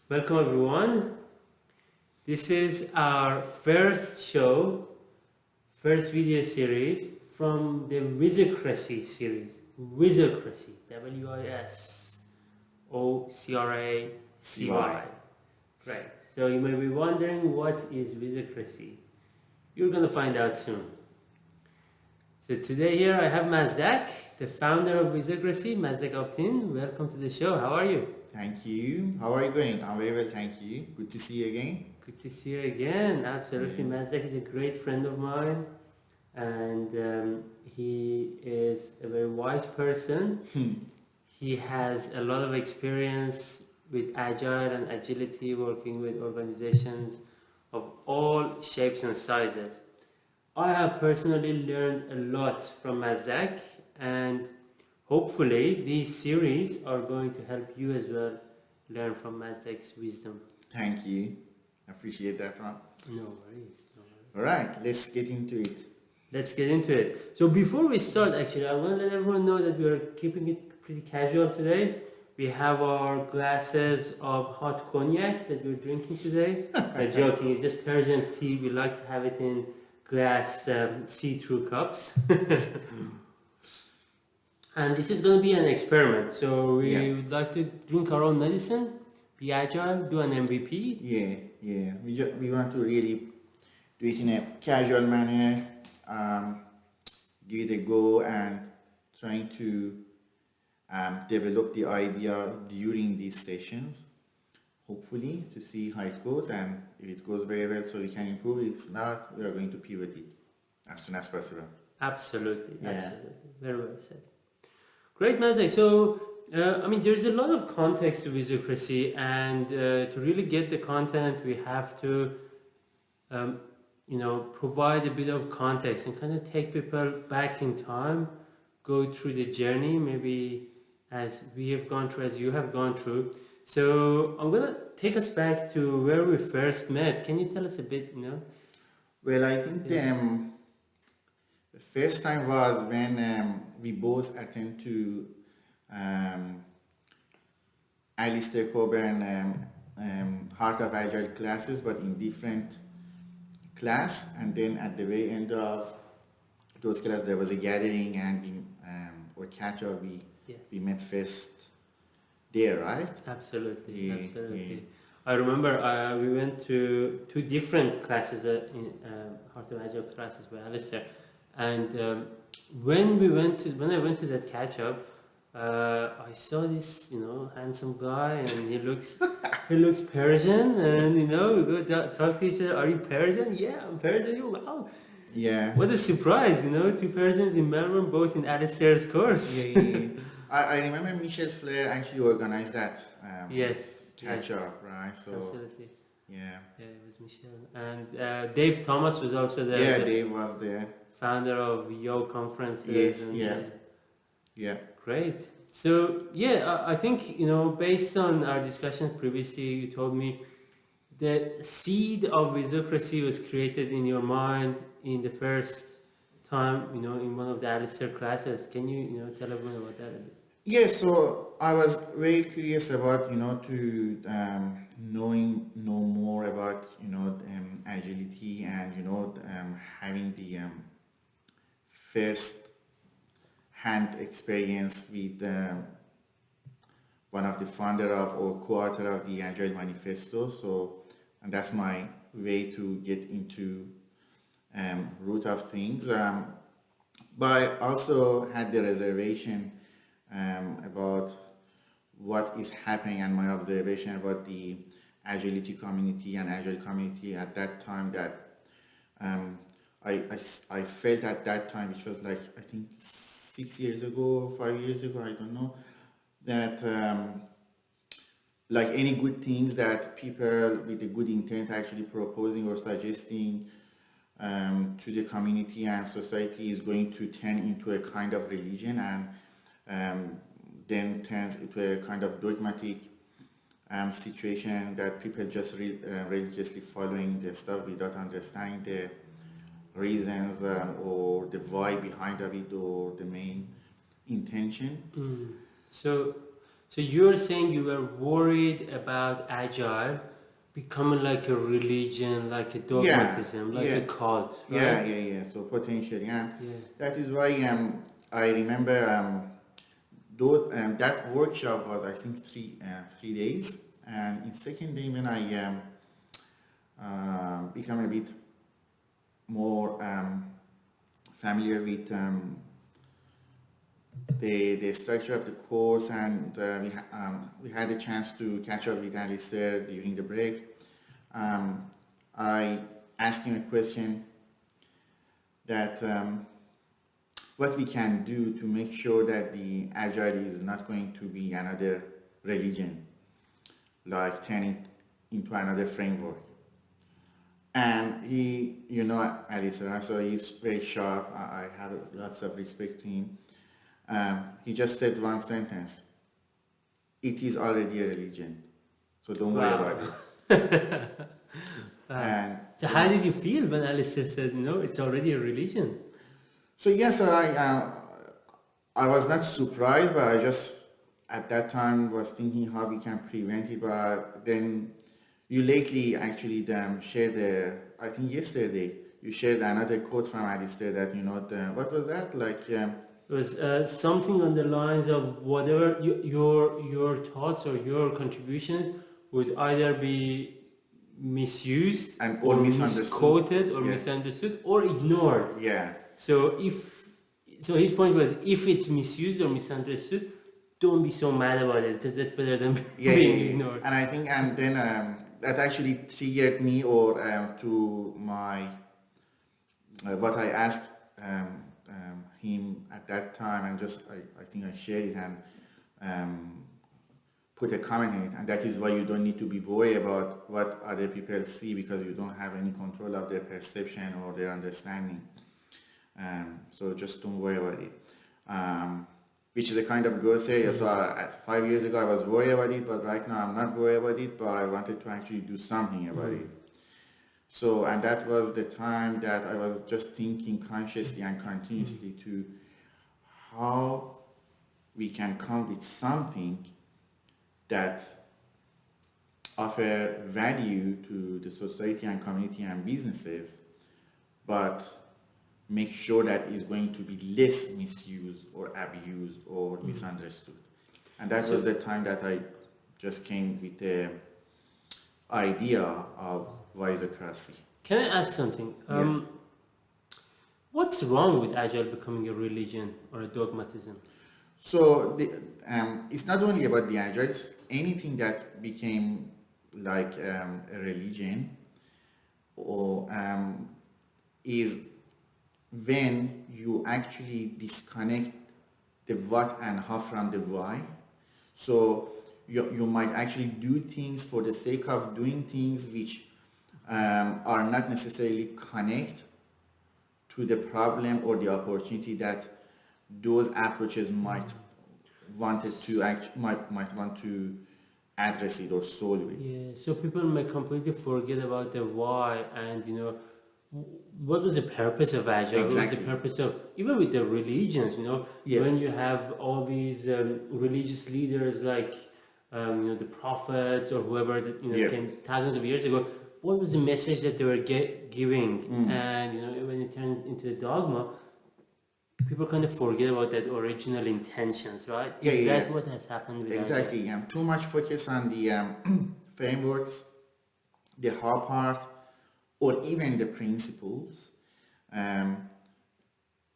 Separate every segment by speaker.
Speaker 1: Welcome everyone. This is our first show, first video series from the Wisocracy series. Wisocracy, Wisocracy. Right. So you may be wondering what is Wisocracy. You're going to find out soon. So today here I have Mazdak, the founder of Wisocracy, Mazdak Abtin. Welcome to the show. How are you?
Speaker 2: Thank you. How are you going? I'm very well, thank you. Good to see you again.
Speaker 1: Good to see you again. Absolutely. Mazdak is a great friend of mine, and he is a very wise person. He has a lot of experience with agile and agility, working with organizations of all shapes and sizes. I have personally learned a lot from Mazdak, and hopefully these series are going to help you as well learn from Mazdak's wisdom.
Speaker 2: Thank you. I appreciate that one.
Speaker 1: No worries.
Speaker 2: All right, let's get into it.
Speaker 1: Let's get into it. So before we start, actually, I want to let everyone know that we are keeping it pretty casual today. We have our glasses of hot cognac that we're drinking today. I'm joking, it's just Persian tea. We like to have it in glass see-through cups. And this is going to be an experiment. So we would like to drink our own medicine, be agile, do an MVP.
Speaker 2: Yeah. We want to really do it in a casual manner, give it a go, and trying to develop the idea during these sessions, hopefully, to see how it goes, and if it goes very well, so we can improve. If not, we are going to pivot it as soon as possible.
Speaker 1: Absolutely. Very well said. Great, Mazdak. So, there's a lot of context to Wisocracy, and to really get the content, we have to, provide a bit of context and kind of take people back in time, go through the journey, maybe as we have gone through, as you have gone through. So, I'm going to take us back to where we first met. Can you tell us a bit,
Speaker 2: Well, I think the first time was when we both attend to Alistair Cockburn Heart of Agile classes, but in different class. And then at the very end of those classes, there was a gathering, and or catch up. We met first there, right?
Speaker 1: Absolutely. I remember we went to two different classes in Heart of Agile classes by Alistair. And when I went to that catch up, I saw this, handsome guy, and he looks Persian, and we go talk to each other. Are you Persian? Yeah, I'm Persian. Wow.
Speaker 2: Yeah.
Speaker 1: What a surprise, two Persians in Melbourne, both in Alistair's course.
Speaker 2: Yeah. I remember Michel Flair actually organized that. Catch up, right? So.
Speaker 1: Absolutely.
Speaker 2: Yeah.
Speaker 1: Yeah, it was Michel, and Dave Thomas was also there.
Speaker 2: Yeah, Dave was there.
Speaker 1: Founder of Yo conferences.
Speaker 2: Yes, yeah.
Speaker 1: Great. So I think based on our discussions previously, you told me the seed of Wisocracy was created in your mind in the first time, in one of the Alistair classes. Can you tell everyone about that a bit?
Speaker 2: Yeah, so I was very curious about to know more about agility, and having the first hand experience with one of the founder of or co-author of the Agile Manifesto. So, and that's my way to get into root of things. But I also had the reservation about what is happening, and my observation about the agility community and agile community at that time, that I felt at that time, which was like, I think 6 years ago, 5 years ago, I don't know, that like any good things that people with a good intent actually proposing or suggesting to the community and society is going to turn into a kind of religion, and then turns into a kind of dogmatic situation that people just religiously following the stuff without understanding the reasons or the why behind of it, or the main intention.
Speaker 1: So So you're saying you were worried about Agile becoming like a religion, like a
Speaker 2: Yeah,
Speaker 1: dogmatism, like
Speaker 2: yeah,
Speaker 1: a cult,
Speaker 2: yeah,
Speaker 1: right?
Speaker 2: yeah, yeah. So potentially, and
Speaker 1: Yeah.
Speaker 2: that is why I remember those that workshop was, I think, 3 days, and in second day when I become a bit more familiar with the structure of the course, and we had a chance to catch up with Alistair during the break. I asked him a question that what we can do to make sure that the Agile is not going to be another religion, like turn it into another framework. And he, Alistair, so he's very sharp. I have lots of respect to him. He just said one sentence: "It is already a religion, so don't worry about
Speaker 1: Wow.
Speaker 2: it." And
Speaker 1: So how did you feel when Alistair said, it's already a religion?
Speaker 2: so yes, I was not surprised, but I just at that time was thinking how we can prevent it. But then you lately actually shared I think yesterday you shared another quote from Alistair that what was that like?
Speaker 1: It was something on the lines of whatever your thoughts or your contributions would either be misused
Speaker 2: And or
Speaker 1: or
Speaker 2: misunderstood.
Speaker 1: misquoted or
Speaker 2: Yeah,
Speaker 1: misunderstood or ignored.
Speaker 2: yeah,
Speaker 1: So his point was, if it's misused or misunderstood, don't be so mad about it because that's better than
Speaker 2: yeah,
Speaker 1: being
Speaker 2: yeah, yeah.
Speaker 1: ignored.
Speaker 2: And I think, and then that actually triggered me or to my what I asked him at that time, and just I think I shared it and put a comment in it, and that is why you don't need to be worried about what other people see, because you don't have any control of their perception or their understanding. So just don't worry about it. Which is a kind of growth area. So 5 years ago I was worried about it, but right now I'm not worried about it, but I wanted to actually do something about it. So, and that was the time that I was just thinking consciously and continuously to how we can come with something that offer value to the society and community and businesses, but make sure that it's going to be less misused or abused or misunderstood. And that was the time that I just came with the idea of Wisocracy.
Speaker 1: Can I ask something?
Speaker 2: Yeah.
Speaker 1: What's wrong with Agile becoming a religion or a dogmatism?
Speaker 2: So it's not only about the Agile, it's anything that became like a religion or is when you actually disconnect the what and how from the why. So you might actually do things for the sake of doing things which are not necessarily connect to the problem or the opportunity that those approaches might want to address it or solve it.
Speaker 1: Yeah, so people may completely forget about the why and what was the purpose of Agile? What was the
Speaker 2: Exactly.
Speaker 1: purpose of even with the religions?
Speaker 2: Yeah.
Speaker 1: When you have all these religious leaders like the prophets or whoever that
Speaker 2: Yeah.
Speaker 1: came thousands of years ago, what was the message that they were giving? And when it turned into a dogma, people kind of forget about that original intentions, right?
Speaker 2: Yeah,
Speaker 1: Is
Speaker 2: yeah,
Speaker 1: that
Speaker 2: yeah.
Speaker 1: what has happened with Agile?
Speaker 2: Exactly. Too much focus on the frameworks, the how part, or even the principles, um,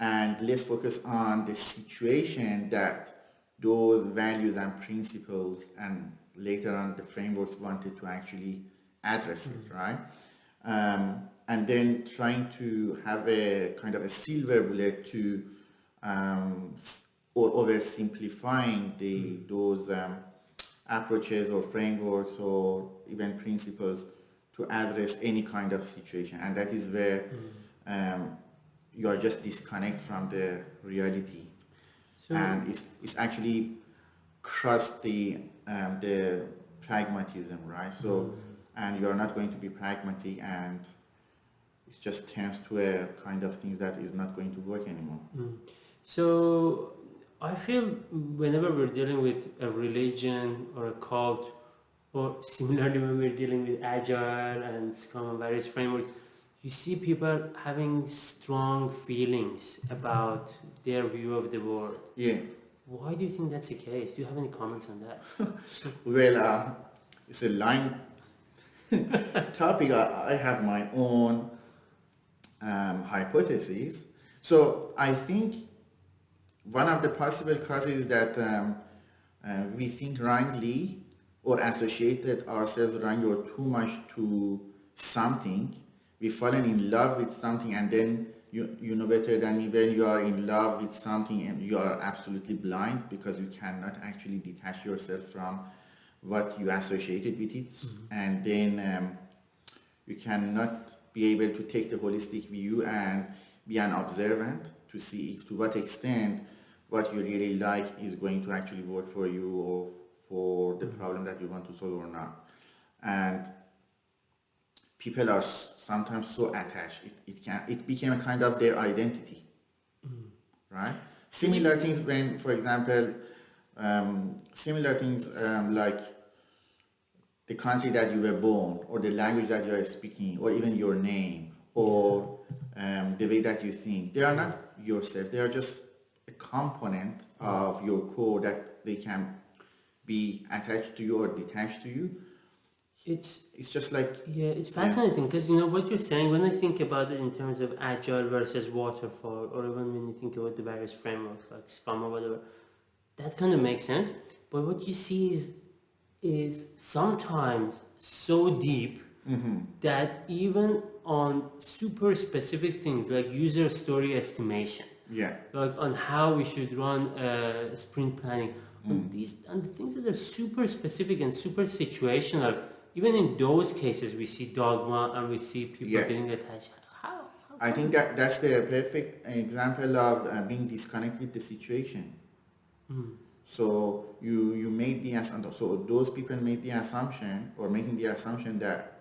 Speaker 2: and less focus on the situation that those values and principles and later on the frameworks wanted to actually address it, right? And then trying to have a kind of a silver bullet to or oversimplifying those approaches or frameworks or even principles to address any kind of situation, and that is where you are just disconnect from the reality,
Speaker 1: So
Speaker 2: and it's actually cross the pragmatism, right? So and you are not going to be pragmatic, and it just turns to a kind of things that is not going to work anymore.
Speaker 1: So I feel whenever we're dealing with a religion or a cult, or similarly when we're dealing with Agile and Scrum and various frameworks, you see people having strong feelings about their view of the world.
Speaker 2: Yeah.
Speaker 1: Why do you think that's the case? Do you have any comments on that?
Speaker 2: Well, it's a line topic. I have my own hypotheses. So I think one of the possible causes is that we think wrongly or associated ourselves wrongly or too much to something. We've fallen in love with something, and then you know better than me, when you are in love with something and you are absolutely blind because you cannot actually detach yourself from what you associated with it. And then you cannot be able to take the holistic view and be an observant to see if, to what extent what you really like is going to actually work for you or for the problem that you want to solve or not. And people are sometimes so attached. It became a kind of their identity, right? Similar things when, for example, like the country that you were born, or the language that you are speaking, or even your name, or the way that you think. They are not yourself. They are just a component of your core that they can be attached to you or detached to you. It's just like,
Speaker 1: yeah, it's fascinating because you know what you're saying. When I think about it in terms of agile versus waterfall, or even when you think about the various frameworks like Scrum or whatever, that kind of makes sense. But what you see is sometimes so deep that even on super specific things like user story estimation, like on how we should run sprint planning, on the things that are super specific and super situational. Even in those cases, we see dogma and we see people getting attached. How
Speaker 2: I think that's the perfect example of being disconnected with the situation. So you made the assumption. So those people made the assumption, or making the assumption that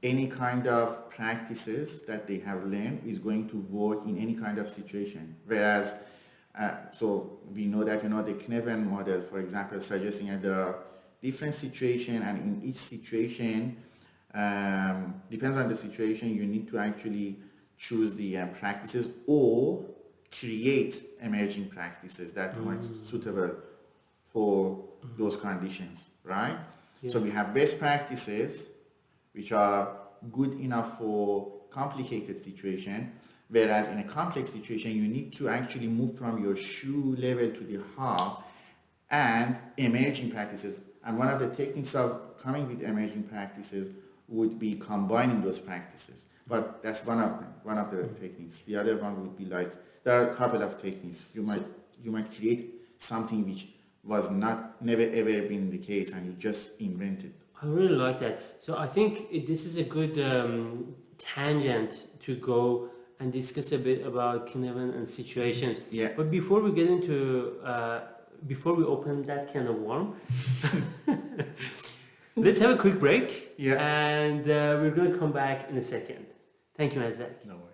Speaker 2: any kind of practices that they have learned is going to work in any kind of situation. Whereas, so we know that, the Kneven model, for example, suggesting that there are different situations, and in each situation, depends on the situation, you need to actually choose the practices or create emerging practices that might be suitable for those conditions, right? So we have best practices which are good enough for complicated situation, whereas in a complex situation you need to actually move from your shoe level to the heart, and emerging practices. And one of the techniques of coming with emerging practices would be combining those practices. But that's one of them, one of the techniques. The other one would be like, there are a couple of techniques. You might create something which was never ever been the case, and you just invented.
Speaker 1: I really like that. So I think this is a good tangent to go and discuss a bit about Kneven and situations.
Speaker 2: Yeah.
Speaker 1: But before we get into before we open that can of worm, let's have a quick break.
Speaker 2: Yeah.
Speaker 1: And we're going to come back in a second. Thank you, Mazdak.
Speaker 2: No worries.